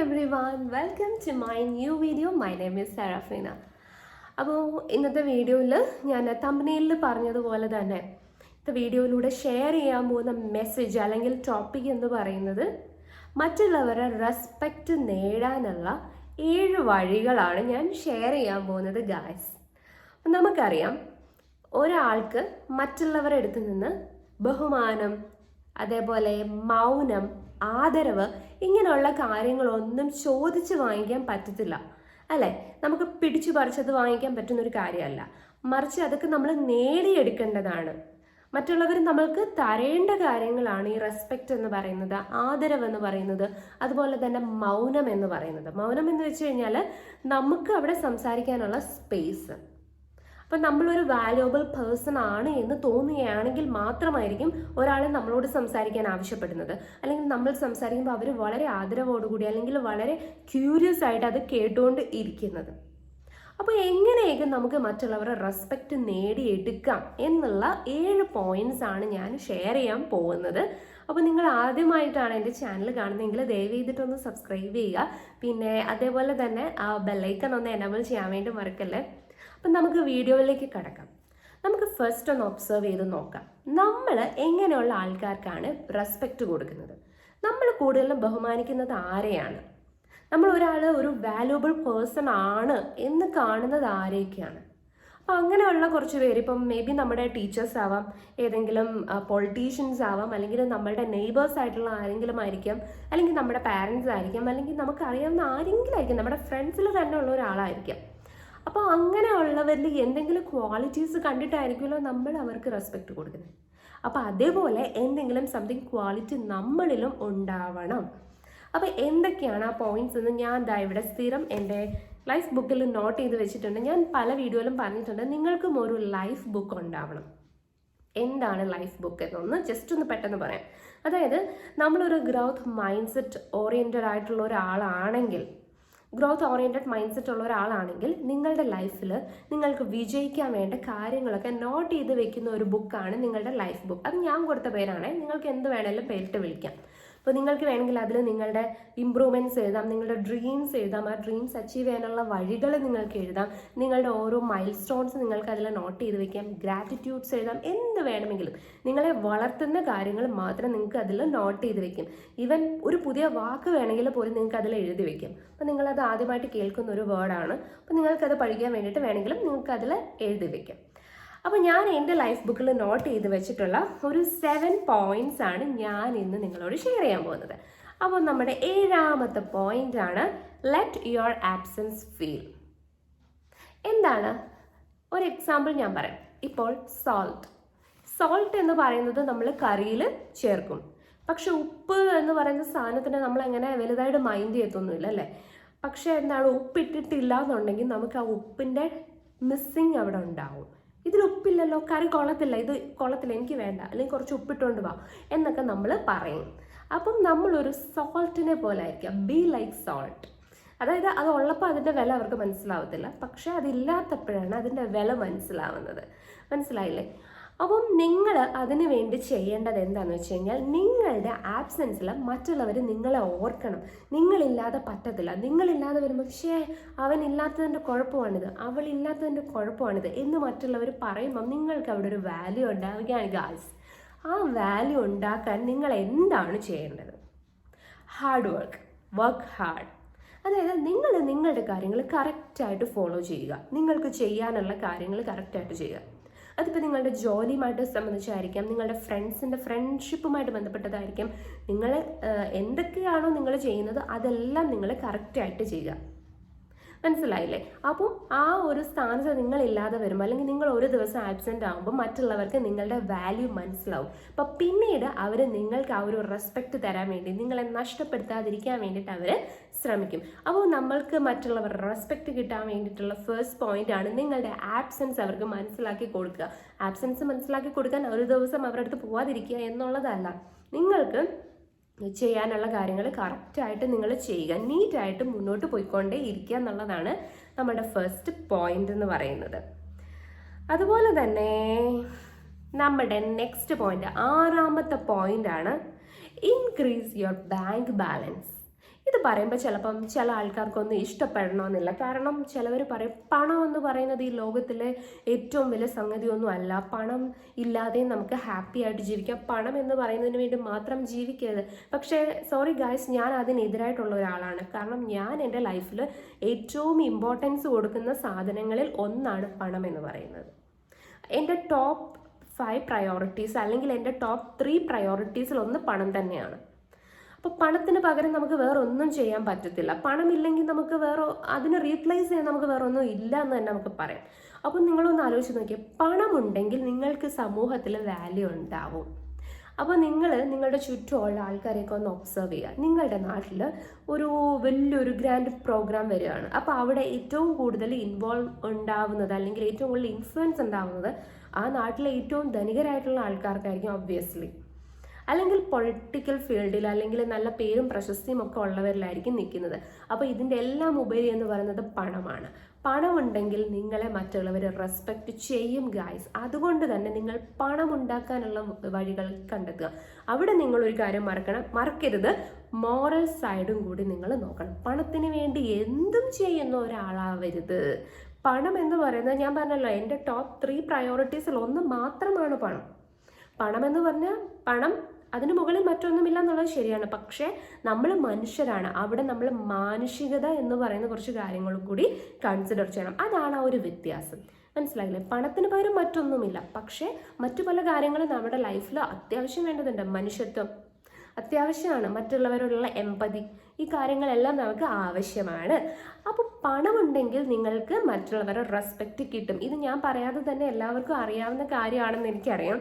everyone, welcome to my new video. My name is Sarafina. അപ്പോൾ ഇന്നത്തെ വീഡിയോയിൽ ഞാൻ തമ്പനെയിലിൽ പറഞ്ഞതുപോലെ തന്നെ ഇന്നത്തെ വീഡിയോയിലൂടെ ഷെയർ ചെയ്യാൻ പോകുന്ന മെസ്സേജ് അല്ലെങ്കിൽ ടോപ്പിക് എന്ന് പറയുന്നത് മറ്റുള്ളവരെ റെസ്പെക്റ്റ് നേടാനുള്ള 7 വഴികളാണ് ഞാൻ ഷെയർ ചെയ്യാൻ പോകുന്നത് ഗായ്സ്. നമുക്കറിയാം ഒരാൾക്ക് മറ്റുള്ളവരുടെ അടുത്ത് നിന്ന് ബഹുമാനം, അതേപോലെ മൗനം, ആദരവ് ഇങ്ങനെയുള്ള കാര്യങ്ങളൊന്നും ചോദിച്ച് വാങ്ങിക്കാൻ പറ്റത്തില്ല അല്ലേ. നമുക്ക് പിടിച്ചു പറിച്ചത് വാങ്ങിക്കാൻ പറ്റുന്നൊരു കാര്യമല്ല, മറിച്ച് അതൊക്കെ നമ്മൾ നേടിയെടുക്കേണ്ടതാണ്. മറ്റുള്ളവർ നമ്മൾക്ക് തരേണ്ട കാര്യങ്ങളാണ് ഈ റെസ്പെക്റ്റ് എന്ന് പറയുന്നത്, ആദരവ് എന്ന് പറയുന്നത്, അതുപോലെ തന്നെ മൗനം എന്ന് പറയുന്നത്. മൗനം എന്ന് വെച്ച് കഴിഞ്ഞാൽ നമുക്ക് അവിടെ സംസാരിക്കാനുള്ള സ്പേസ്. അപ്പം നമ്മളൊരു വാല്യുബിൾ പേഴ്സൺ ആണ് എന്ന് തോന്നുകയാണെങ്കിൽ മാത്രമായിരിക്കും ഒരാൾ നമ്മളോട് സംസാരിക്കാൻ ആവശ്യപ്പെടുന്നത്. അല്ലെങ്കിൽ നമ്മൾ സംസാരിക്കുമ്പോൾ അവർ വളരെ ആദരവോടുകൂടി അല്ലെങ്കിൽ വളരെ ക്യൂരിയസ് ആയിട്ട് അത് കേട്ടുകൊണ്ട് ഇരിക്കുന്നത്. അപ്പോൾ എങ്ങനെയൊക്കെ നമുക്ക് മറ്റുള്ളവരുടെ റെസ്പെക്റ്റ് നേടിയെടുക്കാം എന്നുള്ള 7 പോയിന്റ്സ് ആണ് ഞാൻ ഷെയർ ചെയ്യാൻ പോകുന്നത്. അപ്പോൾ നിങ്ങൾ ആദ്യമായിട്ടാണ് എൻ്റെ ചാനൽ കാണുന്നതെങ്കിൽ ദയവ് ചെയ്തിട്ടൊന്ന് സബ്സ്ക്രൈബ് ചെയ്യുക. പിന്നെ അതേപോലെ തന്നെ ആ ബെല്ലൈക്കൺ ഒന്ന് എനേബിൾ ചെയ്യാൻ വേണ്ടി മറക്കല്ലേ. അപ്പം നമുക്ക് വീഡിയോയിലേക്ക് കടക്കാം. നമുക്ക് ഫസ്റ്റ് ഒന്ന് ഒബ്സർവ് ചെയ്ത് നോക്കാം, നമ്മൾ എങ്ങനെയുള്ള ആൾക്കാർക്കാണ് റെസ്പെക്റ്റ് കൊടുക്കുന്നത്. നമ്മൾ കൂടുതലും ബഹുമാനിക്കുന്നത് ആരെയാണ്? നമ്മൾ ഒരു വാല്യുബിൾ പേഴ്സൺ ആണ് എന്ന് കാണുന്നത് ആരെയൊക്കെയാണ്? അപ്പം അങ്ങനെയുള്ള കുറച്ച് പേര്, ഇപ്പം മേ ബി നമ്മുടെ ടീച്ചേഴ്സ് ആവാം, ഏതെങ്കിലും പൊളിറ്റീഷ്യൻസ് ആവാം, അല്ലെങ്കിൽ നമ്മളുടെ നെയ്ബേഴ്സ് ആയിട്ടുള്ള ആരെങ്കിലും ആയിരിക്കാം, അല്ലെങ്കിൽ നമ്മുടെ പാരൻസ് ആയിരിക്കാം, അല്ലെങ്കിൽ നമുക്ക് അറിയാവുന്ന ആരെങ്കിലും ആയിരിക്കും, നമ്മുടെ ഫ്രണ്ട്സിൽ തന്നെ ഉള്ള ഒരാളായിരിക്കാം. അപ്പോൾ അങ്ങനെയുള്ളവരിൽ എന്തെങ്കിലും ക്വാളിറ്റീസ് കണ്ടിട്ടായിരിക്കുമല്ലോ നമ്മൾ അവർക്ക് റെസ്പെക്റ്റ് കൊടുക്കുന്നത്. അപ്പോൾ അതേപോലെ എന്തെങ്കിലും സംതിങ് ക്വാളിറ്റി നമ്മളിലും ഉണ്ടാവണം. അപ്പോൾ എന്തൊക്കെയാണ് ആ പോയിന്റ്സ് എന്ന് ഞാൻ ഇവിടെ സ്ഥിരം എൻ്റെ ലൈഫ് ബുക്കിൽ നോട്ട് ചെയ്ത് വെച്ചിട്ടുണ്ട്. ഞാൻ പല വീഡിയോയിലും പറഞ്ഞിട്ടുണ്ട്, നിങ്ങൾക്കും ഒരു ലൈഫ് ബുക്ക് ഉണ്ടാവണം. എന്താണ് ലൈഫ് ബുക്ക് എന്നൊന്ന് ജസ്റ്റ് ഒന്ന് പെട്ടെന്ന് പറയാം. അതായത് നമ്മളൊരു ഗ്രോത്ത് മൈൻഡ് സെറ്റ് ഓറിയൻറ്റഡ് ആയിട്ടുള്ള ഒരാളാണെങ്കിൽ, ഗ്രോത്ത് ഓറിയൻറ്റഡ് മൈൻഡ് സെറ്റ് ഉള്ള ഒരാളാണെങ്കിൽ നിങ്ങളുടെ ലൈഫിൽ നിങ്ങൾക്ക് വിജയിക്കാൻ വേണ്ട കാര്യങ്ങളൊക്കെ നോട്ട് ചെയ്ത് വെക്കുന്ന ഒരു ബുക്കാണ് നിങ്ങളുടെ ലൈഫ് ബുക്ക്. അത് ഞാൻ കൊടുത്ത പേരാണ്, നിങ്ങൾക്ക് എന്ത് വേണമെങ്കിലും പേരിട്ട് വിളിക്കാം. അപ്പോൾ നിങ്ങൾക്ക് വേണമെങ്കിൽ അതിൽ നിങ്ങളുടെ ഇമ്പ്രൂവ്മെൻറ്റ്സ് എഴുതാം, നിങ്ങളുടെ ഡ്രീംസ് എഴുതാം, ആ ഡ്രീംസ് അച്ചീവ് ചെയ്യാനുള്ള വഴികൾ നിങ്ങൾക്ക് എഴുതാം, നിങ്ങളുടെ ഓരോ മൈൽ സ്റ്റോൺസ് നിങ്ങൾക്ക് അതിൽ നോട്ട് ചെയ്ത് വെക്കാം, ഗ്രാറ്റിറ്റ്യൂഡ്സ് എഴുതാം, എന്ത് വേണമെങ്കിലും നിങ്ങളെ വളർത്തുന്ന കാര്യങ്ങൾ മാത്രം നിങ്ങൾക്ക് അതിൽ നോട്ട് ചെയ്ത് വെക്കും. ഈവൻ ഒരു പുതിയ വാക്ക് വേണമെങ്കിൽ പോലും നിങ്ങൾക്ക് അതിൽ എഴുതി വെക്കും. അപ്പോൾ നിങ്ങളത് ആദ്യമായിട്ട് കേൾക്കുന്ന ഒരു വേർഡാണ്, അപ്പോൾ നിങ്ങൾക്കത് പഠിക്കാൻ വേണ്ടിയിട്ട് വേണമെങ്കിലും നിങ്ങൾക്ക് അതിൽ എഴുതി വെക്കാം. അപ്പോൾ ഞാൻ എൻ്റെ ലൈഫ് ബുക്കിൽ നോട്ട് ചെയ്ത് വെച്ചിട്ടുള്ള ഒരു 7 പോയിന്റ്സ് ആണ് ഞാൻ ഇന്ന് നിങ്ങളോട് ഷെയർ ചെയ്യാൻ പോകുന്നത്. അപ്പോൾ നമ്മുടെ 7ാമത്തെ പോയിന്റ് ആണ് ലെറ്റ് യുവർ ആബ്സെൻസ് ഫീൽ. എന്താണ്? ഒരു എക്സാമ്പിൾ ഞാൻ പറയാം. ഇപ്പോൾ സോൾട്ട് എന്ന് പറയുന്നത് നമ്മൾ കറിയിൽ ചേർക്കും, പക്ഷെ ഉപ്പ് എന്ന് പറയുന്ന സാധനത്തിന് നമ്മൾ അങ്ങനെ വലുതായിട്ട് മൈൻഡ് ചെയ്യത്തൊന്നുമില്ല അല്ലേ. പക്ഷെ എന്താണ്, ഉപ്പിട്ടിട്ടില്ല എന്നുണ്ടെങ്കിൽ നമുക്ക് ആ ഉപ്പിൻ്റെ മിസ്സിങ് അവിടെ ഉണ്ടാവും. ഇതിൽ ഉപ്പില്ലല്ലോ, കറി കൊള്ളത്തില്ല, ഇത് കൊള്ളത്തില്ല, എനിക്ക് വേണ്ട, അല്ലെങ്കിൽ കുറച്ച് ഉപ്പിട്ടുകൊണ്ട് വാ എന്നൊക്കെ നമ്മൾ പറയും. അപ്പം നമ്മളൊരു സോൾട്ടിനെ പോലെ ആയിരിക്കാം, ബി ലൈക്ക് സോൾട്ട്. അതായത് അത് ഉള്ളപ്പോൾ അതിൻ്റെ വില അവർക്ക് മനസ്സിലാവത്തില്ല, പക്ഷെ അതില്ലാത്തപ്പോഴാണ് അതിൻ്റെ വില മനസ്സിലാവുന്നത്. മനസ്സിലായില്ലേ? അപ്പം നിങ്ങൾ അതിന് വേണ്ടി ചെയ്യേണ്ടത് എന്താണെന്ന് വെച്ച് കഴിഞ്ഞാൽ, നിങ്ങളുടെ ആബ്സെൻസിൽ മറ്റുള്ളവർ നിങ്ങളെ ഓർക്കണം. നിങ്ങളില്ലാതെ പറ്റത്തില്ല, നിങ്ങളില്ലാതെ വരുമ്പോൾ അവനില്ലാത്തതിൻ്റെ കുഴപ്പമാണിത്, അവളില്ലാത്തതിൻ്റെ കുഴപ്പമാണിത് എന്ന് മറ്റുള്ളവർ പറയുമ്പം നിങ്ങൾക്ക് അവിടെ ഒരു വാല്യൂ ഉണ്ടാവുകയാണ് ഗായ്സ്. ആ വാല്യൂ ഉണ്ടാക്കാൻ നിങ്ങൾ എന്താണ് ചെയ്യേണ്ടത്? Hard work hard. അതായത് നിങ്ങൾ നിങ്ങളുടെ കാര്യങ്ങൾ കറക്റ്റായിട്ട് ഫോളോ ചെയ്യുക, നിങ്ങൾക്ക് ചെയ്യാനുള്ള കാര്യങ്ങൾ കറക്റ്റായിട്ട് ചെയ്യുക. അതിപ്പോൾ നിങ്ങളുടെ ജോലിയുമായിട്ട് സംബന്ധിച്ചായിരിക്കാം, നിങ്ങളുടെ ഫ്രണ്ട്ഷിപ്പുമായിട്ട് ബന്ധപ്പെട്ടതായിരിക്കും. നിങ്ങൾ എന്തൊക്കെയാണോ നിങ്ങൾ ചെയ്യുന്നത് അതെല്ലാം നിങ്ങൾ കറക്റ്റായിട്ട് ചെയ്യുക. മനസ്സിലായില്ലേ? അപ്പം ആ ഒരു സ്ഥാനത്ത് നിങ്ങളില്ലാതെ വരുമ്പോൾ, അല്ലെങ്കിൽ നിങ്ങൾ ഒരു ദിവസം ആബ്സെൻ്റ് ആകുമ്പോൾ മറ്റുള്ളവർക്ക് നിങ്ങളുടെ വാല്യൂ മനസ്സിലാവും. അപ്പം പിന്നീട് അവർ നിങ്ങൾക്ക് ആ ഒരു റെസ്പെക്റ്റ് തരാൻ വേണ്ടി, നിങ്ങളെ നഷ്ടപ്പെടുത്താതിരിക്കാൻ വേണ്ടിയിട്ട് അവർ ശ്രമിക്കും. അപ്പോൾ നമ്മൾക്ക് മറ്റുള്ളവരുടെ റെസ്പെക്റ്റ് കിട്ടാൻ വേണ്ടിയിട്ടുള്ള ഫസ്റ്റ് പോയിന്റ് ആണ് നിങ്ങളുടെ ആബ്സെൻസ് അവർക്ക് മനസ്സിലാക്കി കൊടുക്കുക. ആബ്സെൻസ് മനസ്സിലാക്കി കൊടുക്കാൻ ഒരു ദിവസം അവരുടെ അടുത്ത് പോവാതിരിക്കുക എന്നുള്ളതല്ല, നിങ്ങൾക്ക് ചെയ്യാനുള്ള കാര്യങ്ങൾ കറക്റ്റായിട്ട് നിങ്ങൾ ചെയ്യുക, നീറ്റായിട്ട് മുന്നോട്ട് പോയിക്കൊണ്ടേ ഇരിക്കുക എന്നുള്ളതാണ് നമ്മുടെ ഫസ്റ്റ് പോയിന്റ് എന്ന് പറയുന്നത്. അതുപോലെ തന്നെ നമ്മുടെ നെക്സ്റ്റ് പോയിന്റ്, 6ാമത്തെ പോയിന്റ് ആണ് ഇൻക്രീസ് യുവർ ബാങ്ക് ബാലൻസ്. ഇത് പറയുമ്പോൾ ചിലപ്പം ചില ആൾക്കാർക്കൊന്നും ഇഷ്ടപ്പെടണമെന്നില്ല. കാരണം ചിലവർ പറയും പണം എന്ന് പറയുന്നത് ഈ ലോകത്തിലെ ഏറ്റവും വലിയ സംഗതിയൊന്നും അല്ല, പണം ഇല്ലാതെയും നമുക്ക് ഹാപ്പി ആയിട്ട് ജീവിക്കാം, പണം എന്ന് പറയുന്നതിന് വേണ്ടി മാത്രം ജീവിക്കരുത്. പക്ഷേ സോറി ഗായ്സ്, ഞാൻ അതിനെതിരായിട്ടുള്ള ഒരാളാണ്. കാരണം ഞാൻ എൻ്റെ ലൈഫിൽ ഏറ്റവും ഇമ്പോർട്ടൻസ് കൊടുക്കുന്ന സാധനങ്ങളിൽ ഒന്നാണ് പണം എന്ന് പറയുന്നത്. എൻ്റെ ടോപ്പ് 5 പ്രയോറിറ്റീസ് അല്ലെങ്കിൽ എൻ്റെ ടോപ്പ് 3 പ്രയോറിറ്റീസിൽ ഒന്ന് പണം തന്നെയാണ്. അപ്പോൾ പണത്തിന് പകരം നമുക്ക് വേറെ ഒന്നും ചെയ്യാൻ പറ്റത്തില്ല. പണമില്ലെങ്കിൽ നമുക്ക് അതിനെ റീപ്ലേസ് ചെയ്യാൻ നമുക്ക് വേറെ ഒന്നും ഇല്ല എന്ന് തന്നെ നമുക്ക് പറയാം. അപ്പോൾ നിങ്ങളൊന്ന് ആലോചിച്ച് നോക്കിയേ, പണമുണ്ടെങ്കിൽ നിങ്ങൾക്ക് സമൂഹത്തിൽ വാല്യൂ ഉണ്ടാവും. അപ്പോൾ നിങ്ങളുടെ ചുറ്റുമുള്ള ആൾക്കാരെയൊക്കെ ഒന്ന് ഒബ്സർവ് ചെയ്യുക. നിങ്ങളുടെ നാട്ടിൽ ഒരു വലിയൊരു ഗ്രാൻഡ് പ്രോഗ്രാം വരികയാണ്. അപ്പോൾ അവിടെ ഏറ്റവും കൂടുതൽ ഇൻവോൾവ് ഉണ്ടാവുന്നത് അല്ലെങ്കിൽ ഏറ്റവും കൂടുതൽ ഇൻഫ്ലുവൻസ് ഉണ്ടാവുന്നത് ആ നാട്ടിലെ ഏറ്റവും ധനികരായിട്ടുള്ള ആൾക്കാർക്കായിരിക്കും ഒബ്വിയസ്ലി. അല്ലെങ്കിൽ പൊളിറ്റിക്കൽ ഫീൽഡിൽ അല്ലെങ്കിൽ നല്ല പേരും പ്രശസ്തിയും ഒക്കെ ഉള്ളവരിലായിരിക്കും നിൽക്കുന്നത്. അപ്പോൾ ഇതിൻ്റെ എല്ലാം ഉപരി എന്ന് പറയുന്നത് പണമാണ്. പണമുണ്ടെങ്കിൽ നിങ്ങളെ മറ്റുള്ളവർ റെസ്പെക്റ്റ് ചെയ്യും ഗായ്സ്. അതുകൊണ്ട് തന്നെ നിങ്ങൾ പണം ഉണ്ടാക്കാനുള്ള വഴികൾ കണ്ടെത്തുക. അവിടെ നിങ്ങളൊരു കാര്യം മറക്കരുത്, മോറൽ സൈഡും കൂടി നിങ്ങൾ നോക്കണം. പണത്തിന് വേണ്ടി എന്തും ചെയ്യുന്ന ഒരാളാവരുത്. പണം എന്ന് പറയുന്നത് ഞാൻ പറഞ്ഞല്ലോ, എൻ്റെ ടോപ്പ് 3 പ്രയോറിറ്റീസിൽ ഒന്ന് മാത്രമാണ് പണം. പണം എന്ന് പറഞ്ഞാൽ പണം, അതിന് മുകളിൽ മറ്റൊന്നുമില്ല എന്നുള്ളത് ശരിയാണ്. പക്ഷേ നമ്മൾ മനുഷ്യരാണ്. അവിടെ നമ്മൾ മാനുഷികത എന്ന് പറയുന്ന കുറച്ച് കാര്യങ്ങളും കൂടി കൺസിഡർ ചെയ്യണം. അതാണ് ആ ഒരു വ്യത്യാസം. മനസ്സിലായില്ലേ? പണത്തിന് പകരം മറ്റൊന്നുമില്ല, പക്ഷേ മറ്റു പല കാര്യങ്ങളും നമ്മുടെ ലൈഫിൽ അത്യാവശ്യം വേണ്ടതുണ്ട്. മനുഷ്യത്വം അത്യാവശ്യമാണ്, മറ്റുള്ളവരോടുള്ള എമ്പതി, ഈ കാര്യങ്ങളെല്ലാം നമുക്ക് ആവശ്യമാണ്. അപ്പോൾ പണമുണ്ടെങ്കിൽ നിങ്ങൾക്ക് മറ്റുള്ളവരെ റെസ്പെക്റ്റ് കിട്ടും. ഇത് ഞാൻ പറയാതെ തന്നെ എല്ലാവർക്കും അറിയാവുന്ന കാര്യമാണെന്ന് എനിക്കറിയാം.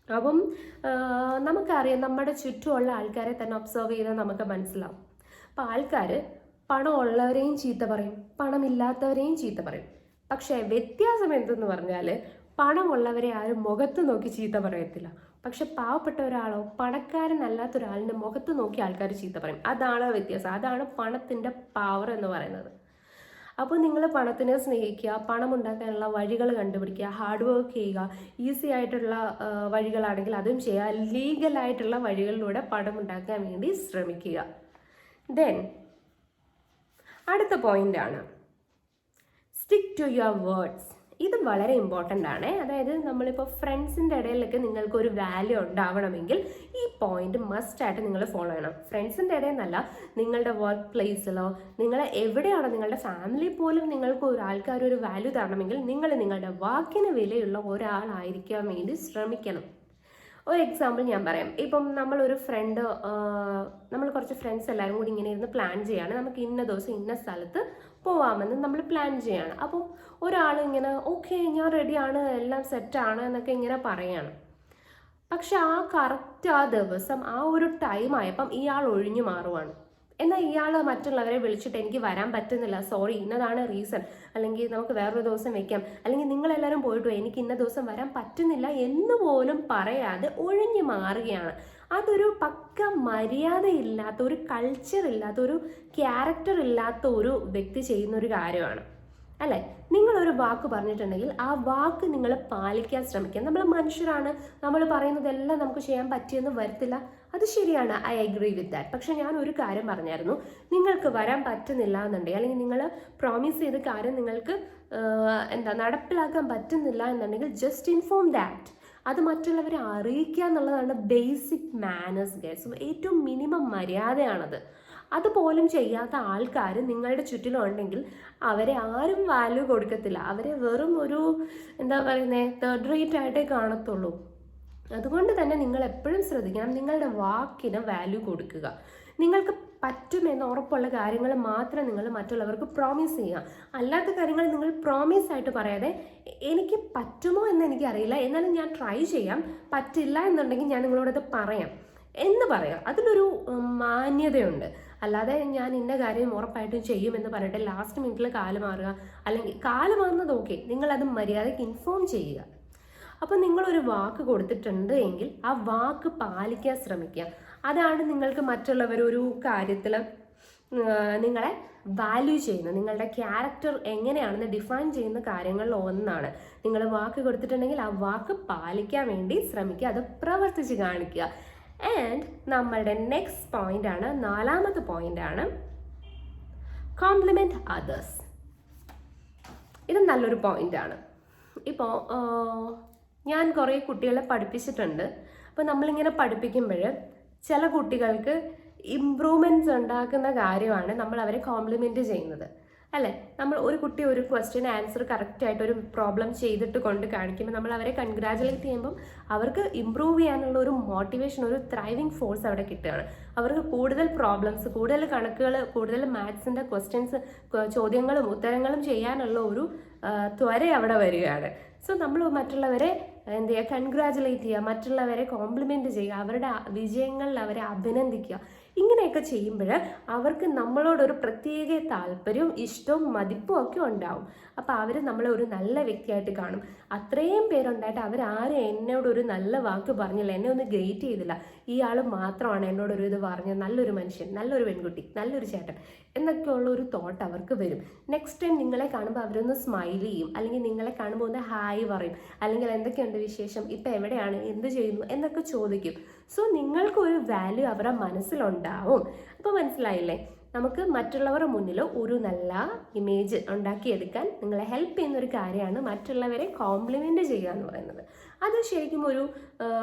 അപ്പം നമുക്കറിയാം, നമ്മുടെ ചുറ്റുമുള്ള ആൾക്കാരെ തന്നെ ഒബ്സർവ് ചെയ്താൽ നമുക്ക് മനസ്സിലാവും. അപ്പോൾ ആൾക്കാർ പണമുള്ളവരെയും ചീത്ത പറയും, പണമില്ലാത്തവരെയും ചീത്ത പറയും. പക്ഷേ വ്യത്യാസം എന്തെന്ന് പറഞ്ഞാൽ പണമുള്ളവരെ ആരും മുഖത്ത് നോക്കി ചീത്ത പറയത്തില്ല. പക്ഷെ പാവപ്പെട്ട ഒരാളോ പണക്കാരനല്ലാത്ത ഒരാളിൻ്റെ മുഖത്ത് നോക്കി ആൾക്കാർ ചീത്ത പറയും. അതാണ് വ്യത്യാസം. അതാണ് പണത്തിൻ്റെ പവർ എന്ന് പറയുന്നത്. അപ്പോൾ നിങ്ങൾ പണത്തിനെ സ്നേഹിക്കുക, പണം ഉണ്ടാക്കാനുള്ള വഴികൾ കണ്ടുപിടിക്കുക, ഹാർഡ് വർക്ക് ചെയ്യുക. ഈസി ആയിട്ടുള്ള വഴികളാണെങ്കിൽ അതും ചെയ്യുക. ലീഗലായിട്ടുള്ള വഴികളിലൂടെ പണം ഉണ്ടാക്കാൻ വേണ്ടി ശ്രമിക്കുക. ദെൻ അടുത്ത പോയിൻ്റാണ് സ്റ്റിക്ക് ടു യുവർ വേർഡ്സ്. ഇത് വളരെ ഇമ്പോർട്ടൻ്റ് ആണ്. അതായത് നമ്മളിപ്പോൾ ഫ്രണ്ട്സിൻ്റെ ഇടയിലൊക്കെ നിങ്ങൾക്കൊരു വാല്യൂ ഉണ്ടാവണമെങ്കിൽ ഈ പോയിന്റ് മസ്റ്റായിട്ട് നിങ്ങൾ ഫോളോ ചെയ്യണം. ഫ്രണ്ട്സിൻ്റെ ഇടയിൽ നിന്നല്ല, നിങ്ങളുടെ വർക്ക് പ്ലേസിലോ നിങ്ങൾ എവിടെയാണോ, നിങ്ങളുടെ ഫാമിലി പോലും നിങ്ങൾക്ക് ഒരു വാല്യൂ തരണമെങ്കിൽ നിങ്ങൾ നിങ്ങളുടെ വാക്കിന് വിലയുള്ള ഒരാളായിരിക്കാൻ വേണ്ടി ശ്രമിക്കണം. ഒരു എക്സാമ്പിൾ ഞാൻ പറയാം. ഇപ്പം നമ്മളൊരു നമ്മൾ കുറച്ച് ഫ്രണ്ട്സ് എല്ലാവരും കൂടി ഇങ്ങനെ ഇരുന്ന് പ്ലാൻ ചെയ്യാണ്, നമുക്ക് ഇന്ന ദിവസം ഇന്ന സ്ഥലത്ത് പോവാമെന്ന് നമ്മൾ പ്ലാൻ ചെയ്യാണ്. അപ്പോൾ ഒരാൾ ഇങ്ങനെ ഓക്കെ ഞാൻ റെഡിയാണ്, എല്ലാം സെറ്റാണ് എന്നൊക്കെ ഇങ്ങനെ പറയാണ്. പക്ഷെ ആ ദിവസം ആ ഒരു ടൈം ആയപ്പം ഇയാൾ ഒഴിഞ്ഞു മാറുവാണ്. എന്നാൽ ഇയാൾ മറ്റുള്ളവരെ വിളിച്ചിട്ട് എനിക്ക് വരാൻ പറ്റുന്നില്ല, സോറി ഇന്നതാണ് റീസൺ, അല്ലെങ്കിൽ നമുക്ക് വേറൊരു ദിവസം വെക്കാം, അല്ലെങ്കിൽ നിങ്ങളെല്ലാവരും പോയിട്ട് എനിക്ക് ഇന്ന ദിവസം വരാൻ പറ്റുന്നില്ല എന്ന് പോലും പറയാതെ ഒഴിഞ്ഞു മാറുകയാണ്. അതൊരു പക്ക മര്യാദയില്ലാത്ത, ഒരു കൾച്ചർ ഇല്ലാത്ത, ഒരു ക്യാരക്ടർ ഇല്ലാത്ത ഒരു വ്യക്തി ചെയ്യുന്ന ഒരു കാര്യമാണ് അല്ലേ? നിങ്ങളൊരു വാക്ക് പറഞ്ഞിട്ടുണ്ടെങ്കിൽ ആ വാക്ക് നിങ്ങൾ പാലിക്കാൻ ശ്രമിക്കുക. നമ്മൾ മനുഷ്യരാണ്, നമ്മൾ പറയുന്നതെല്ലാം നമുക്ക് ചെയ്യാൻ പറ്റിയെന്ന് വരത്തില്ല, അത് ശരിയാണ്, ഐ അഗ്രി വിത്ത് ദാറ്റ്. പക്ഷെ ഞാൻ ഒരു കാര്യം പറഞ്ഞായിരുന്നു, നിങ്ങൾക്ക് വരാൻ പറ്റുന്നില്ല എന്നുണ്ടെങ്കിൽ, അല്ലെങ്കിൽ നിങ്ങൾ പ്രോമിസ് ചെയ്ത കാര്യം നിങ്ങൾക്ക് നടപ്പിലാക്കാൻ പറ്റുന്നില്ല എന്നുണ്ടെങ്കിൽ ജസ്റ്റ് ഇൻഫോം ദാറ്റ്. അത് മറ്റുള്ളവരെ അറിയിക്കുക എന്നുള്ളതാണ് ബേസിക് മാനേഴ്സ് ഗൈസ്. ഏറ്റവും മിനിമം മര്യാദയാണത്. അതുപോലും ചെയ്യാത്ത ആൾക്കാർ നിങ്ങളുടെ ചുറ്റിലുണ്ടെങ്കിൽ അവരെ ആരും വാല്യൂ കൊടുക്കത്തില്ല. അവരെ വെറും ഒരു തേർഡ് റേറ്റ് ആയിട്ടേ കാണത്തുള്ളൂ. അതുകൊണ്ട് തന്നെ നിങ്ങൾ എപ്പോഴും ശ്രദ്ധിക്കണം, നിങ്ങളുടെ വാക്കിന് വാല്യൂ കൊടുക്കുക. നിങ്ങൾക്ക് പറ്റുമെന്ന് ഉറപ്പുള്ള കാര്യങ്ങൾ മാത്രം നിങ്ങൾ മറ്റുള്ളവർക്ക് പ്രോമിസ് ചെയ്യുക. അല്ലാത്ത കാര്യങ്ങൾ നിങ്ങൾ പ്രോമിസ് ആയിട്ട് പറയാതെ എനിക്ക് പറ്റുമോ എന്ന് എനിക്കറിയില്ല, എന്നാലും ഞാൻ ട്രൈ ചെയ്യാം, പറ്റില്ല എന്നുണ്ടെങ്കിൽ ഞാൻ നിങ്ങളോടത് പറയാം എന്ന് പറയാം. അതിലൊരു മാന്യതയുണ്ട്. അല്ലാതെ ഞാൻ ഇന്ന കാര്യം ഉറപ്പായിട്ടും ചെയ്യുമെന്ന് പറഞ്ഞിട്ട് ലാസ്റ്റ് മിനിറ്റിൽ കാല് മാറുക, അല്ലെങ്കിൽ കാല് മാറുന്നത് ഓക്കെ, നിങ്ങളത് മര്യാദയ്ക്ക് ഇൻഫോം ചെയ്യുക. അപ്പോൾ നിങ്ങളൊരു വാക്ക് കൊടുത്തിട്ടുണ്ട് എങ്കിൽ ആ വാക്ക് പാലിക്കാൻ ശ്രമിക്കുക. അതാണ് നിങ്ങൾക്ക് മറ്റുള്ളവരൊരു കാര്യത്തിൽ നിങ്ങളെ വാല്യൂ ചെയ്യുന്നത്, നിങ്ങളുടെ ക്യാരക്ടർ എങ്ങനെയാണെന്ന് ഡിഫൈൻ ചെയ്യുന്ന കാര്യങ്ങളിൽ ഒന്നാണ്. നിങ്ങൾ വാക്ക് കൊടുത്തിട്ടുണ്ടെങ്കിൽ ആ വാക്ക് പാലിക്കാൻ വേണ്ടി ശ്രമിക്കുക, അത് പ്രവർത്തിച്ച് കാണിക്കുക. ആൻഡ് നമ്മളുടെ നെക്സ്റ്റ് പോയിന്റ് ആണ്, 4ാമത്തെ പോയിന്റ് ആണ് കോംപ്ലിമെന്റ് അതേഴ്സ്. ഇത് നല്ലൊരു പോയിന്റ് ആണ്. ഇപ്പോൾ ഞാൻ കുറേ കുട്ടികളെ പഠിപ്പിച്ചിട്ടുണ്ട്. അപ്പോൾ നമ്മളിങ്ങനെ പഠിപ്പിക്കുമ്പോൾ ചില കുട്ടികൾക്ക് ഇമ്പ്രൂവ്മെൻറ്റ്സ് ഉണ്ടാക്കുന്ന കാര്യമാണ് നമ്മൾ അവരെ കോംപ്ലിമെൻറ്റ് ചെയ്യുന്നത്, അല്ലേ? നമ്മൾ ഒരു കുട്ടി ഒരു ക്വസ്റ്റ്യൻ ആൻസർ കറക്റ്റായിട്ട് ഒരു പ്രോബ്ലം ചെയ്തിട്ട് കൊണ്ട് കാണിക്കുമ്പോൾ നമ്മൾ അവരെ കൺഗ്രാജുലേറ്റ് ചെയ്യുമ്പം അവർക്ക് ഇമ്പ്രൂവ് ചെയ്യാനുള്ള ഒരു മോട്ടിവേഷൻ, ഒരു ത്രൈവിങ് ഫോഴ്സ് അവിടെ കിട്ടുകയാണ്. അവർക്ക് കൂടുതൽ പ്രോബ്ലംസ്, കൂടുതൽ കണക്കുകൾ, കൂടുതൽ മാത്സിൻ്റെ ക്വസ്റ്റ്യൻസ്, ചോദ്യങ്ങളും ഉത്തരങ്ങളും ചെയ്യാനുള്ള ഒരു ത്വര അവിടെ വരികയാണ്. സോ നമ്മൾ മറ്റുള്ളവരെ എന്ത് ചെയ്യുക, കൺഗ്രാജുലേറ്റ് ചെയ്യുക, മറ്റുള്ളവരെ കോംപ്ലിമെൻറ്റ് ചെയ്യുക, അവരുടെ വിജയങ്ങളിൽ അവരെ അഭിനന്ദിക്കുക. ഇങ്ങനെയൊക്കെ ചെയ്യുമ്പോൾ അവർക്ക് നമ്മളോടൊരു പ്രത്യേക താല്പര്യവും ഇഷ്ടവും മതിപ്പും ഒക്കെ ഉണ്ടാവും. അപ്പോൾ അവർ നമ്മളെ ഒരു നല്ല വ്യക്തിയായിട്ട് കാണും. അത്രയും പേരുണ്ടായിട്ട് അവരാരും എന്നോടൊരു നല്ല വാക്ക് പറഞ്ഞില്ല, എന്നെ ഒന്ന് ഗ്രേറ്റ് ചെയ്തില്ല, ഇയാൾ മാത്രമാണ് എന്നോടൊരു ഇത് പറഞ്ഞത്, നല്ലൊരു മനുഷ്യൻ, നല്ലൊരു പെൺകുട്ടി, നല്ലൊരു ചേട്ടൻ എന്നൊക്കെയുള്ള ഒരു തോട്ട് അവർക്ക് വരും. നെക്സ്റ്റ് ടൈം നിങ്ങളെ കാണുമ്പോൾ അവരൊന്ന് സ്മൈൽ ചെയ്യും, അല്ലെങ്കിൽ നിങ്ങളെ കാണുമ്പോൾ ഒന്ന് ഹായ് പറയും, അല്ലെങ്കിൽ എന്തൊക്കെയുണ്ട് വിശേഷം, ഇപ്പം എവിടെയാണ്, എന്ത് ചെയ്യുന്നു എന്നൊക്കെ ചോദിക്കും. സോ നിങ്ങൾക്കൊരു വാല്യൂ അവരുടെ മനസ്സിലുണ്ടാവും. അപ്പോൾ മനസ്സിലായില്ലേ? നമുക്ക് മറ്റുള്ളവരുടെ മുന്നിൽ ഒരു നല്ല ഇമേജ് ഉണ്ടാക്കിയെടുക്കാൻ നിങ്ങളെ ഹെൽപ്പ് ചെയ്യുന്നൊരു കാര്യമാണ് മറ്റുള്ളവരെ കോംപ്ലിമെൻറ്റ് ചെയ്യുക എന്ന് പറയുന്നത്. അത് ശരിക്കും ഒരു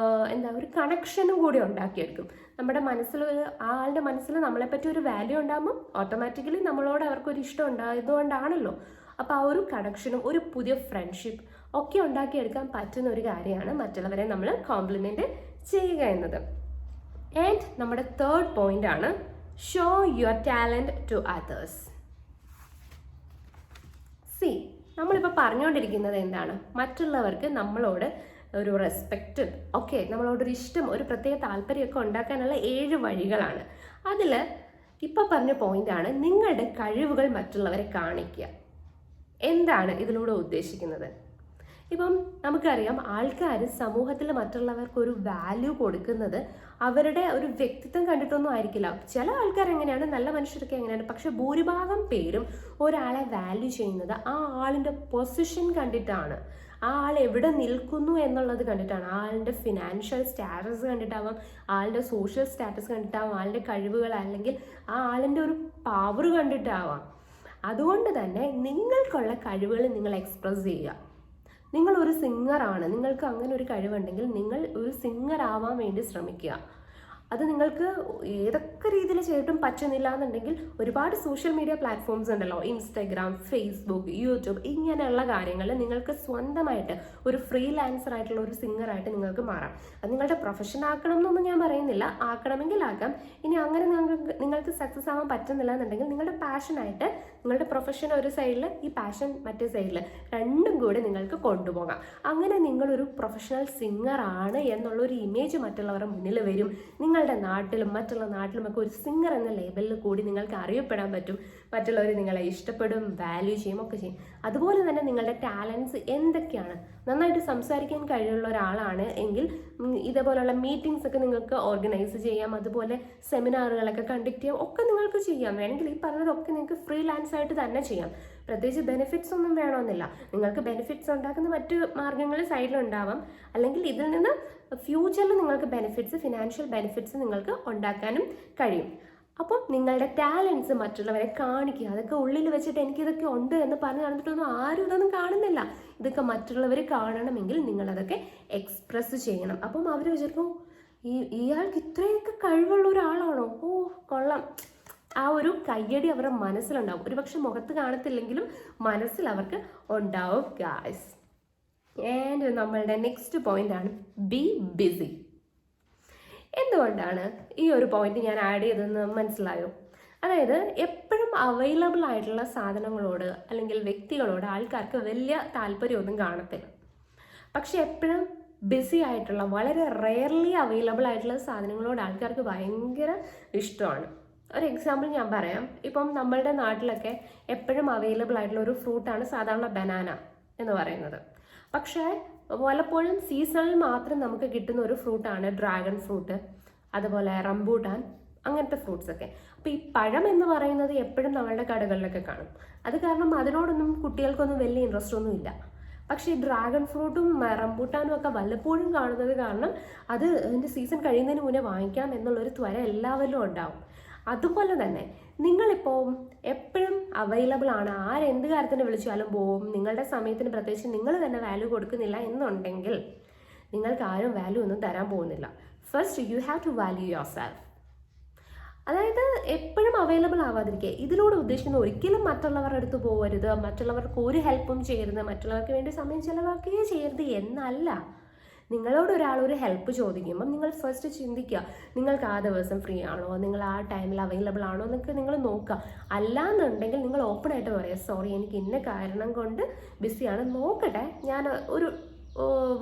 ഒരു കണക്ഷനും കൂടി ഉണ്ടാക്കിയെടുക്കും. നമ്മുടെ മനസ്സിൽ, ആളുടെ മനസ്സിൽ നമ്മളെപ്പറ്റി ഒരു വാല്യൂ ഉണ്ടാകുമ്പോൾ ഓട്ടോമാറ്റിക്കലി നമ്മളോട് അവർക്കൊരു ഇഷ്ടം ഉണ്ടായതുകൊണ്ടാണല്ലോ. അപ്പോൾ ആ ഒരു കണക്ഷനും ഒരു പുതിയ ഫ്രണ്ട്ഷിപ്പ് ഒക്കെ ഉണ്ടാക്കിയെടുക്കാൻ പറ്റുന്ന ഒരു കാര്യമാണ് മറ്റുള്ളവരെ നമ്മൾ കോംപ്ലിമെൻറ്റ് ചെയ്യുക എന്നത്. ആൻഡ് നമ്മുടെ 3rd പോയിന്റ് ആണ് show your talent to others. നമ്മളിപ്പോൾ പറഞ്ഞുകൊണ്ടിരിക്കുന്നത് എന്താണ്? മറ്റുള്ളവർക്ക് നമ്മളോട് ഒരു റെസ്പെക്റ്റ്, ഓക്കെ, നമ്മളോടൊരു ഇഷ്ടം, ഒരു പ്രത്യേക താല്പര്യമൊക്കെ ഉണ്ടാക്കാനുള്ള 7 വഴികളാണ്. അതിൽ ഇപ്പോൾ പറഞ്ഞ പോയിന്റാണ് നിങ്ങളുടെ കഴിവുകൾ മറ്റുള്ളവരെ കാണിക്കുക. എന്താണ് ഇതിലൂടെ ഉദ്ദേശിക്കുന്നത്? ഇപ്പം നമുക്കറിയാം, ആൾക്കാർ സമൂഹത്തിൽ മറ്റുള്ളവർക്ക് ഒരു വാല്യൂ കൊടുക്കുന്നത് അവരുടെ ഒരു വ്യക്തിത്വം കണ്ടിട്ടൊന്നും ആയിരിക്കില്ല. ചില ആൾക്കാർ എങ്ങനെയാണ്, നല്ല മനുഷ്യരൊക്കെ എങ്ങനെയാണ്. പക്ഷെ ഭൂരിഭാഗം പേരും ഒരാളെ വാല്യൂ ചെയ്യുന്നത് ആ ആളിൻ്റെ പൊസിഷൻ കണ്ടിട്ടാണ്, ആ ആൾ എവിടെ നിൽക്കുന്നു എന്നുള്ളത് കണ്ടിട്ടാണ്, ആളുടെ ഫിനാൻഷ്യൽ സ്റ്റാറ്റസ് കണ്ടിട്ടാവാം, ആളുടെ സോഷ്യൽ സ്റ്റാറ്റസ് കണ്ടിട്ടാവാം, ആളുടെ കഴിവുകൾ, അല്ലെങ്കിൽ ആ ആളിൻ്റെ ഒരു പവർ കണ്ടിട്ടാവാം. അതുകൊണ്ട് തന്നെ നിങ്ങൾക്കുള്ള കഴിവുകൾ നിങ്ങൾ എക്സ്പ്രസ് ചെയ്യുക. നിങ്ങളൊരു സിംഗറാണ്, നിങ്ങൾക്ക് അങ്ങനെ ഒരു കഴിവുണ്ടെങ്കിൽ നിങ്ങൾ ഒരു സിംഗർ ആവാൻ വേണ്ടി ശ്രമിക്കുക. അത് നിങ്ങൾക്ക് ഏതൊക്കെ രീതിയിൽ ചെയ്തിട്ടും പറ്റുന്നില്ല എന്നുണ്ടെങ്കിൽ ഒരുപാട് സോഷ്യൽ മീഡിയ പ്ലാറ്റ്ഫോംസ് ഉണ്ടല്ലോ, ഇൻസ്റ്റാഗ്രാം, ഫേസ്ബുക്ക്, യൂട്യൂബ്, ഇങ്ങനെയുള്ള കാര്യങ്ങളിൽ നിങ്ങൾക്ക് സ്വന്തമായിട്ട് ഒരു ഫ്രീലാൻസർ ആയിട്ടുള്ള ഒരു സിംഗറായിട്ട് നിങ്ങൾക്ക് മാറാം. അത് നിങ്ങളുടെ പ്രൊഫഷൻ ആക്കണം എന്നൊന്നും ഞാൻ പറയുന്നില്ല, ആക്കണമെങ്കിൽ ആക്കാം. ഇനി അങ്ങനെ നിങ്ങൾക്ക് സക്സസ് ആവാൻ പറ്റുന്നില്ല എന്നുണ്ടെങ്കിൽ നിങ്ങളുടെ പാഷനായിട്ട് നിങ്ങളുടെ പ്രൊഫഷൻ ഒരു സൈഡിൽ, ഈ പാഷൻ മറ്റേ സൈഡിൽ, രണ്ടും കൂടി നിങ്ങൾക്ക് കൊണ്ടുപോകാം. അങ്ങനെ നിങ്ങളൊരു പ്രൊഫഷണൽ സിംഗർ ആണ് എന്നുള്ളൊരു ഇമേജ് മറ്റുള്ളവരുടെ മുന്നിൽ വരും. നിങ്ങളുടെ നാട്ടിലും മറ്റുള്ള നാട്ടിലുമൊക്കെ ഒരു സിംഗർ എന്ന ലേബലിൽ കൂടി നിങ്ങൾക്ക് അറിയപ്പെടാൻ പറ്റും. മറ്റുള്ളവർ നിങ്ങളെ ഇഷ്ടപ്പെടും, വാല്യൂ ചെയ്യും, ഒക്കെ ചെയ്യും. അതുപോലെ തന്നെ നിങ്ങളുടെ ടാലൻസ് എന്തൊക്കെയാണ്, നന്നായിട്ട് സംസാരിക്കാൻ കഴിവുള്ള ഒരാളാണ് എങ്കിൽ ഇതേപോലുള്ള മീറ്റിംഗ്സ് ഒക്കെ നിങ്ങൾക്ക് ഓർഗനൈസ് ചെയ്യാം. അതുപോലെ സെമിനാറുകളൊക്കെ കണ്ടക്ട് ചെയ്യാം, ഒക്കെ നിങ്ങൾക്ക് ചെയ്യാം. വേണമെങ്കിൽ ഈ പറഞ്ഞതൊക്കെ നിങ്ങൾക്ക് ഫ്രീലാൻസ് ആയിട്ട് തന്നെ ചെയ്യാം. പ്രത്യേകിച്ച് ബെനിഫിറ്റ്സ് ഒന്നും വേണമെന്നില്ല. നിങ്ങൾക്ക് ബെനിഫിറ്റ്സ് ഉണ്ടാക്കുന്ന മറ്റു മാർഗ്ഗങ്ങൾ സൈഡിലുണ്ടാവാം, അല്ലെങ്കിൽ ഇതിൽ നിന്ന് ഫ്യൂച്ചറിൽ നിങ്ങൾക്ക് ബെനിഫിറ്റ്സ്, ഫിനാൻഷ്യൽ ബെനിഫിറ്റ്സ് നിങ്ങൾക്ക് ഉണ്ടാക്കാനും കഴിയും. അപ്പം നിങ്ങളുടെ ടാലൻസ് മറ്റുള്ളവരെ കാണിക്കുക. അതൊക്കെ ഉള്ളിൽ വെച്ചിട്ട് എനിക്കിതൊക്കെ ഉണ്ട് എന്ന് പറഞ്ഞ് നടന്നിട്ടൊന്നും ആരും ഇതൊന്നും കാണുന്നില്ല. ഇതൊക്കെ മറ്റുള്ളവർ കാണണമെങ്കിൽ നിങ്ങളതൊക്കെ എക്സ്പ്രസ് ചെയ്യണം. അപ്പം അവർ വിചാരിക്കും, ഇയാൾക്ക് ഇത്രയൊക്കെ കഴിവുള്ള ഒരാളാണോ, ഓ കൊള്ളാം, ആ ഒരു കയ്യടി അവരുടെ മനസ്സിലുണ്ടാവും. ഒരുപക്ഷെ മുഖത്ത് കാണത്തില്ലെങ്കിലും മനസ്സിൽ അവർക്ക് ഉണ്ടാവും ഗായ്സ്. ആൻഡ് നമ്മളുടെ നെക്സ്റ്റ് പോയിന്റ് ആണ് ബി ബിസി. എന്തുകൊണ്ടാണ് ഈ ഒരു പോയിന്റ് ഞാൻ ആഡ് ചെയ്തതെന്ന് മനസ്സിലായോ? അതായത് എപ്പോഴും അവൈലബിൾ ആയിട്ടുള്ള സാധനങ്ങളോട് അല്ലെങ്കിൽ വ്യക്തികളോട് ആൾക്കാർക്ക് വലിയ താല്പര്യമൊന്നും കാണത്തില്ല. പക്ഷെ എപ്പോഴും ബിസി ആയിട്ടുള്ള, വളരെ റെയർലി അവൈലബിൾ ആയിട്ടുള്ള സാധനങ്ങളോട് ആൾക്കാർക്ക് ഭയങ്കര ഇഷ്ടമാണ്. ഒരു എക്സാമ്പിൾ ഞാൻ പറയാം. ഇപ്പം നമ്മളുടെ നാട്ടിലൊക്കെ എപ്പോഴും അവൈലബിൾ ആയിട്ടുള്ള ഒരു ഫ്രൂട്ടാണ് സാധാരണ ബനാന എന്ന് പറയുന്നത്. പക്ഷേ പലപ്പോഴും സീസണിൽ മാത്രം നമുക്ക് കിട്ടുന്ന ഒരു ഫ്രൂട്ടാണ് ഡ്രാഗൺ ഫ്രൂട്ട്, അതുപോലെ റംബൂട്ടാൻ, അങ്ങനത്തെ ഫ്രൂട്ട്സ് ഒക്കെ. അപ്പോൾ ഈ പഴം എന്ന് പറയുന്നത് എപ്പോഴും നമ്മളുടെ കടകളിലൊക്കെ കാണും. അത് കാരണം അതിനോടൊന്നും കുട്ടികൾക്കൊന്നും വലിയ ഇൻട്രസ്റ്റ് ഒന്നും ഇല്ല. പക്ഷേ ഡ്രാഗൺ ഫ്രൂട്ടും റംബൂട്ടാനും ഒക്കെ വല്ലപ്പോഴും കാണുന്നത് കാരണം അത് അതിൻ്റെ സീസൺ കഴിയുന്നതിന് മുന്നേ വാങ്ങിക്കാം എന്നുള്ളൊരു ത്വര എല്ലാവരിലും ഉണ്ടാവും. അതുപോലെ തന്നെ നിങ്ങളിപ്പോൾ എപ്പോഴും അവൈലബിൾ ആണ്, ആരെന്ത് കാര്യത്തിന് വിളിച്ചാലും പോവും, നിങ്ങളുടെ സമയത്തിന് പ്രത്യേകിച്ച് നിങ്ങൾ തന്നെ വാല്യൂ കൊടുക്കുന്നില്ല എന്നുണ്ടെങ്കിൽ നിങ്ങൾക്ക് ആരും വാല്യൂ ഒന്നും തരാൻ പോകുന്നില്ല. First you have to value yourself. അതായത് എപ്പോഴും അവൈലബിൾ ആവാതിരിക്കുക. ഇതിലൂടെ ഉദ്ദേശിക്കുന്നത് ഒരിക്കലും മറ്റുള്ളവരുടെ അടുത്ത് പോകരുത്, മറ്റുള്ളവർക്ക് ഒരു ഹെൽപ്പും ചെയ്യരുത്, മറ്റുള്ളവർക്ക് വേണ്ടി സമയം ചിലവാക്കുകയേ ചെയ്യരുത് എന്നല്ല. നിങ്ങളോട് ഒരാൾ ഒരു ഹെൽപ്പ് ചോദിക്കുമ്പോൾ നിങ്ങൾ ഫസ്റ്റ് ചിന്തിക്കുക, നിങ്ങൾക്ക് ആ ദിവസം ഫ്രീ ആണോ, നിങ്ങൾ ആ ടൈമിൽ അവൈലബിൾ ആണോ എന്നൊക്കെ നിങ്ങൾ നോക്കുക. അല്ലാന്നുണ്ടെങ്കിൽ നിങ്ങൾ ഓപ്പൺ ആയിട്ട് പറയുക, സോറി എനിക്ക് ഇന്ന കാരണം കൊണ്ട് ബിസിയാണ്, നോക്കട്ടെ ഞാൻ ഒരു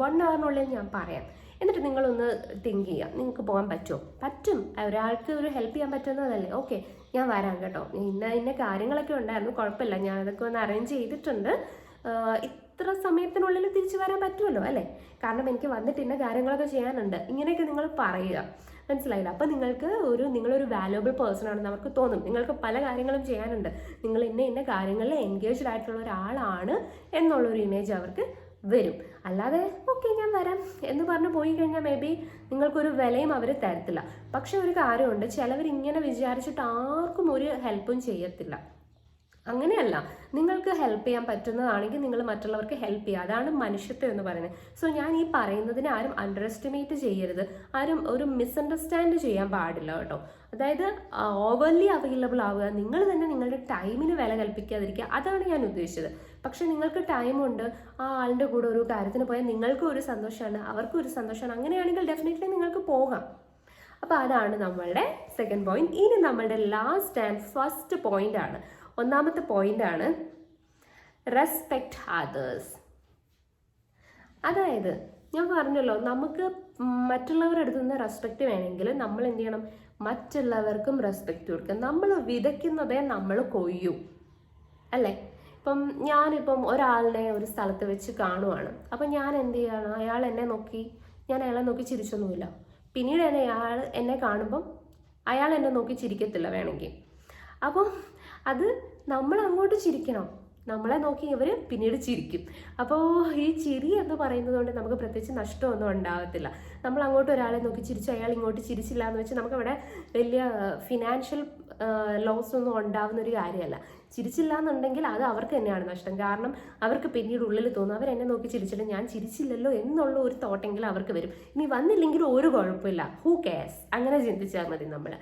1 hour ഞാൻ പറയാം. എന്നിട്ട് നിങ്ങളൊന്ന് തിങ്ക് ചെയ്യുക, നിങ്ങൾക്ക് പോകാൻ പറ്റുമോ? പറ്റും, ഒരാൾക്ക് ഒരു ഹെൽപ്പ് ചെയ്യാൻ പറ്റുന്നതല്ലേ, ഓക്കെ ഞാൻ വരാം കേട്ടോ, ഇന്ന കാര്യങ്ങളൊക്കെ ഉണ്ടായിരുന്നു, കുഴപ്പമില്ല, ഞാൻ അതൊക്കെ ഒന്ന് അറേഞ്ച് ചെയ്തിട്ടുണ്ട്, ഇത്ര സമയത്തിനുള്ളിൽ തിരിച്ചു വരാൻ പറ്റുമല്ലോ അല്ലേ, കാരണം എനിക്ക് വന്നിട്ട് ഇന്ന കാര്യങ്ങളൊക്കെ ചെയ്യാനുണ്ട്, ഇങ്ങനെയൊക്കെ നിങ്ങൾ പറയുക. മനസ്സിലായില്ല? അപ്പം നിങ്ങളൊരു വാല്യുബിൾ പേഴ്സൺ ആണെന്ന് അവർക്ക് തോന്നും. നിങ്ങൾക്ക് പല കാര്യങ്ങളും ചെയ്യാനുണ്ട്, നിങ്ങൾ ഇന്ന കാര്യങ്ങളിൽ എൻഗേജ്ഡ് ആയിട്ടുള്ള ഒരാളാണ് എന്നുള്ളൊരു ഇമേജ് അവർക്ക് വരും. അല്ലാതെ ഓക്കെ ഞാൻ വരാം എന്ന് പറഞ്ഞ് പോയി കഴിഞ്ഞാൽ മേ ബി നിങ്ങൾക്കൊരു വിലയും അവർ തരത്തില്ല. പക്ഷെ ഒരു കാര്യമുണ്ട്, ചിലവരിങ്ങനെ വിചാരിച്ചിട്ട് ആർക്കും ഒരു ഹെൽപ്പും ചെയ്യത്തില്ല. അങ്ങനെയല്ല, നിങ്ങൾക്ക് ഹെൽപ്പ് ചെയ്യാൻ പറ്റുന്നതാണെങ്കിൽ നിങ്ങൾ മറ്റുള്ളവർക്ക് ഹെൽപ്പ് ചെയ്യുക. അതാണ് മനുഷ്യത്വം എന്ന് പറയുന്നത്. സോ ഞാൻ ഈ പറയുന്നതിനെ ആരും അണ്ടർ എസ്റ്റിമേറ്റ് ചെയ്യരുത്, ആരും ഒരു മിസ്അണ്ടർസ്റ്റാൻഡ് ചെയ്യാൻ പാടില്ല കേട്ടോ. അതായത് ഓവർലി അവൈലബിൾ ആവുക, നിങ്ങൾ തന്നെ നിങ്ങളുടെ ടൈമിന് വില കൽപ്പിക്കാതിരിക്കുക, അതാണ് ഞാൻ ഉദ്ദേശിച്ചത്. പക്ഷെ നിങ്ങൾക്ക് ടൈമുണ്ട്, ആ ആളിൻ്റെ കൂടെ ഒരു കാര്യത്തിന് പോയാൽ നിങ്ങൾക്കും ഒരു സന്തോഷമാണ്, അവർക്കും ഒരു സന്തോഷമാണ്, അങ്ങനെയാണെങ്കിൽ ഡെഫിനറ്റ്ലി നിങ്ങൾക്ക് പോകാം. അപ്പോൾ അതാണ് നമ്മളുടെ സെക്കൻഡ് പോയിന്റ്. ഇനി നമ്മളുടെ ലാസ്റ്റ് ആൻഡ് ഫസ്റ്റ് പോയിന്റ് ആണ്. ഒന്നാമത്തെ പോയിന്റ് ആണ് റെസ്പെക്ട് അതേഴ്സ്. അതായത് ഞാൻ പറഞ്ഞല്ലോ, നമുക്ക് മറ്റുള്ളവരുടെ അടുത്ത് നിന്ന് റെസ്പെക്റ്റ് വേണമെങ്കിൽ നമ്മൾ എന്ത് ചെയ്യണം? മറ്റുള്ളവർക്കും റെസ്പെക്റ്റ് കൊടുക്കുക. നമ്മൾ വിതയ്ക്കുന്നതേ നമ്മൾ കൊയ്യൂ അല്ലേ? ഇപ്പം ഞാനിപ്പം ഒരാളിനെ ഒരു സ്ഥലത്ത് വെച്ച് കാണുവാണ്, അപ്പം ഞാൻ എന്ത് ചെയ്യണം? അയാൾ എന്നെ നോക്കി, ഞാൻ അയാളെ നോക്കി ചിരിച്ചൊന്നുമില്ല. പിന്നീട് അയാൾ എന്നെ കാണുമ്പം അയാൾ എന്നെ നോക്കി ചിരിക്കത്തില്ല വേണമെങ്കിൽ. അപ്പം അത് നമ്മൾ അങ്ങോട്ട് ചിരിക്കണം, നമ്മളെ നോക്കി ഇവർ പിന്നീട് ചിരിക്കും. അപ്പോൾ ഈ ചിരി എന്ന് പറയുന്നത് കൊണ്ട് നമുക്ക് പ്രത്യേകിച്ച് നഷ്ടമൊന്നും ഉണ്ടാകത്തില്ല. നമ്മൾ അങ്ങോട്ട് ഒരാളെ നോക്കി ചിരിച്ചു, അയാൾ ഇങ്ങോട്ട് ചിരിച്ചില്ല എന്ന് വെച്ച് നമുക്കവിടെ വലിയ ഫിനാൻഷ്യൽ ലോസ് ഒന്നും ഉണ്ടാവുന്ന ഒരു കാര്യമല്ല. ചിരിച്ചില്ല എന്നുണ്ടെങ്കിൽ അത് അവർക്ക് തന്നെയാണ് നഷ്ടം. കാരണം അവർക്ക് പിന്നീട് ഉള്ളിൽ തോന്നും, അവരെന്നെ നോക്കി ചിരിച്ചിട്ട് ഞാൻ ചിരിച്ചില്ലല്ലോ എന്നുള്ള ഒരു തോട്ടെങ്കിലും അവർക്ക് വരും. ഇനി വന്നില്ലെങ്കിലും ഒരു കുഴപ്പമില്ല, ഹൂ കെയർസ്, അങ്ങനെ ചിന്തിച്ചാൽ മതി നമ്മൾ.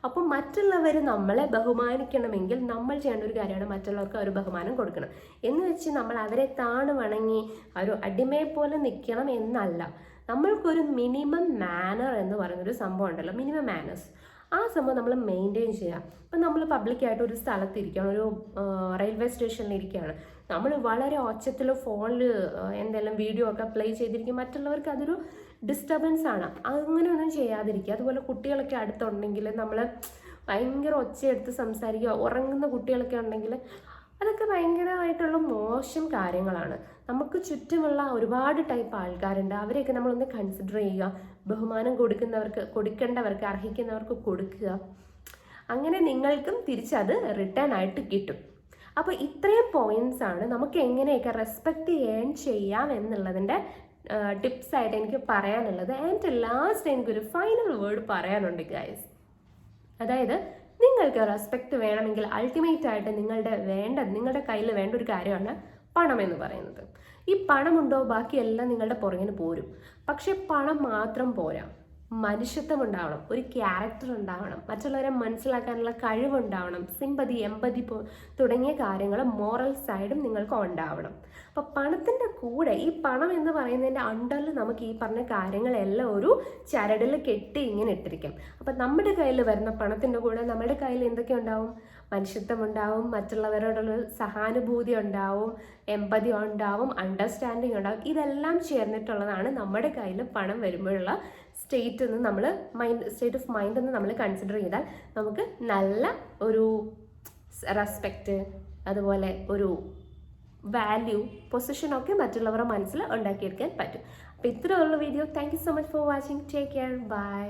അപ്പം മറ്റുള്ളവർ നമ്മളെ ബഹുമാനിക്കണമെങ്കിൽ നമ്മൾ ചെയ്യേണ്ട ഒരു കാര്യമാണ് മറ്റുള്ളവർക്ക് ഒരു ബഹുമാനം കൊടുക്കണം. എന്ന് വെച്ച് നമ്മൾ അവരെ താണ് വണങ്ങി ഒരു അടിമയെ പോലെ നിൽക്കണം എന്നല്ല. നമ്മൾക്കൊരു മിനിമം മാനർ എന്ന് പറയുന്നൊരു സംഭവം ഉണ്ടല്ലോ, മിനിമം മാനേഴ്സ്, ആ സംഭവം നമ്മൾ മെയിൻറ്റെയിൻ ചെയ്യുക. ഇപ്പം നമ്മൾ പബ്ലിക്കായിട്ട് ഒരു സ്ഥലത്ത് ഇരിക്കുകയാണ്, ഒരു റെയിൽവേ സ്റ്റേഷനിൽ ഇരിക്കുകയാണ്, നമ്മൾ വളരെ ഒച്ചത്തിൽ ഫോണിൽ എന്തെങ്കിലും വീഡിയോ ഒക്കെ പ്ലേ ചെയ്തിരിക്കും, മറ്റുള്ളവർക്ക് അതൊരു ഡിസ്റ്റർബൻസ് ആണ്. അങ്ങനെയൊന്നും ചെയ്യാതിരിക്കുക. അതുപോലെ കുട്ടികളൊക്കെ അടുത്തുണ്ടെങ്കിൽ നമ്മൾ ഭയങ്കര ഒച്ചയെടുത്ത് സംസാരിക്കുക, ഉറങ്ങുന്ന കുട്ടികളൊക്കെ ഉണ്ടെങ്കിൽ അതൊക്കെ ഭയങ്കരമായിട്ടുള്ള മോശം കാര്യങ്ങളാണ്. നമുക്ക് ചുറ്റുമുള്ള ഒരുപാട് ടൈപ്പ് ആൾക്കാരുണ്ട്, അവരെയൊക്കെ നമ്മളൊന്ന് കൺസിഡർ ചെയ്യുക. ബഹുമാനം കൊടുക്കേണ്ടവർക്ക് അർഹിക്കുന്നവർക്ക് കൊടുക്കുക. അങ്ങനെ നിങ്ങൾക്കും തിരിച്ചത് റിട്ടേൺ ആയിട്ട് കിട്ടും. അപ്പോൾ ഇത്രയും പോയിന്റ്സ് ആണ് നമുക്ക് എങ്ങനെയൊക്കെ റെസ്പെക്റ്റ് ചെയ്യാം എന്നുള്ളതിൻ്റെ ടിപ്സായിട്ട് എനിക്ക് പറയാനുള്ളത്. ആൻഡ് ലാസ്റ്റ് എനിക്കൊരു ഫൈനൽ വേർഡ് പറയാനുണ്ട് ഗൈസ്. അതായത് നിങ്ങൾക്ക് റെസ്പെക്റ്റ് വേണമെങ്കിൽ അൾട്ടിമേറ്റ് ആയിട്ട് നിങ്ങളുടെ കയ്യിൽ വേണ്ട ഒരു കാര്യമാണ് പണം എന്ന് പറയുന്നത്. ഈ പണമുണ്ടോ ബാക്കിയെല്ലാം നിങ്ങളുടെ പുറകിന് പോരും. പക്ഷെ പണം മാത്രം പോരാ, മനുഷ്യത്വം ഉണ്ടാവണം, ഒരു ക്യാരക്ടർ ഉണ്ടാവണം, മറ്റുള്ളവരെ മനസ്സിലാക്കാനുള്ള കഴിവുണ്ടാവണം, സിമ്പതി, എമ്പതി തുടങ്ങിയ കാര്യങ്ങൾ മോറൽ സൈഡും നിങ്ങൾക്ക് ഉണ്ടാവണം. അപ്പോൾ പണത്തിൻ്റെ കൂടെ ഈ പണം എന്ന് പറയുന്നതിൻ്റെ അണ്ടറിൽ നമുക്ക് ഈ പറഞ്ഞ കാര്യങ്ങളെല്ലാം ഒരു ചരടിൽ കെട്ടി ഇങ്ങനെ ഇട്ടിരിക്കും. അപ്പം നമ്മുടെ കയ്യിൽ വരുന്ന പണത്തിൻ്റെ കൂടെ നമ്മുടെ കയ്യിൽ എന്തൊക്കെ ഉണ്ടാവും? മനുഷ്യത്വം ഉണ്ടാവും, മറ്റുള്ളവരോടുള്ള സഹാനുഭൂതി ഉണ്ടാവും, എമ്പതി ഉണ്ടാവും, അണ്ടർസ്റ്റാൻഡിങ് ഉണ്ടാവും. ഇതെല്ലാം ചേർന്നിട്ടുള്ളതാണ് നമ്മുടെ കയ്യിൽ പണം വരുമ്പോഴുള്ള സ്റ്റേറ്റ് ഓഫ് മൈൻഡ് എന്ന് നമ്മൾ കൺസിഡർ ചെയ്താൽ നമുക്ക് നല്ല ഒരു റെസ്പെക്റ്റ്, അതുപോലെ ഒരു വാല്യൂ, പൊസിഷനൊക്കെ മറ്റുള്ളവരുടെ മനസ്സിൽ ഉണ്ടാക്കിയെടുക്കാൻ പറ്റും. അപ്പോൾ ഇത്രയുള്ള video. Thank you so much for watching. Take care. By.